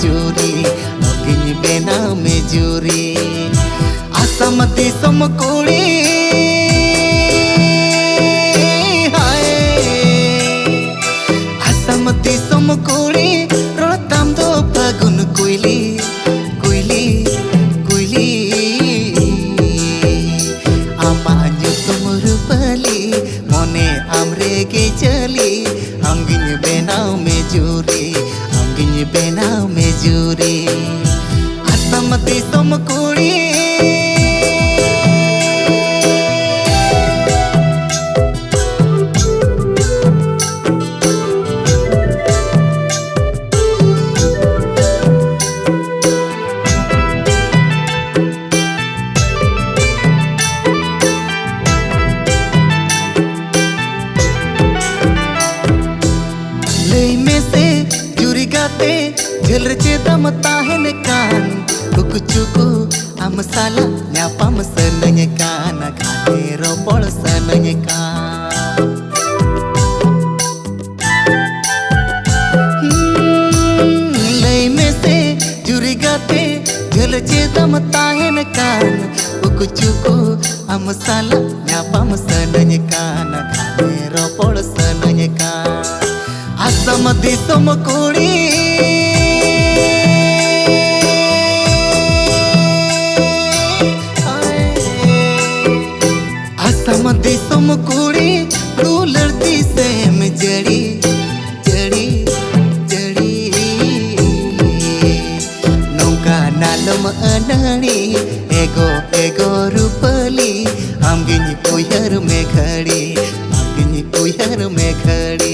चूरी अगिन बेना में जूरी आसम दिसम कुड़ी हाय आसम दिसम कुड़ी रोताम दो फागुन कुइली कुइली कुइली आमा तुम रूपली मने आमरे के चली अंगिन बेनाव में जूरी अंगिन बेनाव में जूरी आसम दिसम कुड़ी झल चे दम ताहन कान कुकु चुकु आम साला न्यापम सनय कान खाने रोपड़ सनय कान लय में से जुरी गाते झल चे दम ताहन कान कुकु चुकु आम साला न्यापम सनय कान खाने रोपड़ सनय कान आसम दिसम कुड़ी आसम दिसम कुड़ी रूलर दिसे में जड़ी जड़ी जड़ी नौका नालम अनड़ी एगो एगो रूपली आमगिन उयर में घड़ी आमगिन उयर में घड़ी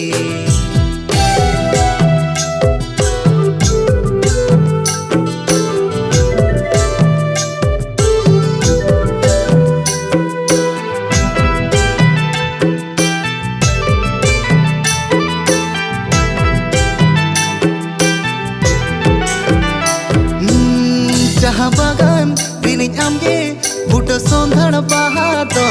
जहाँ बागान दिनिज आमगे बुटो सोंधण बाहा दो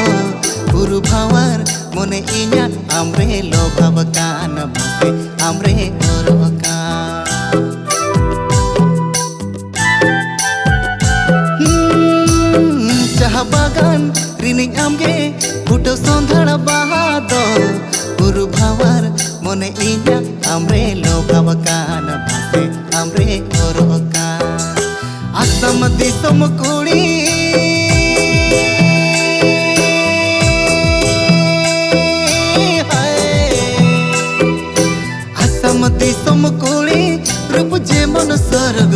गुरु भावर मोने इन्या आमरे लोभाव कान भासे आमरे ओरो कान जहाँ बागान दिनिज आमगे बुटो सोंधण बाहा दो गुरु भावर मोने इन्या आमरे लोभाव कान भासे आमरे ओरो कान आसम दिसम कुड़ी आसम दिसम कुड़ी रूप जे मन स्वर्ग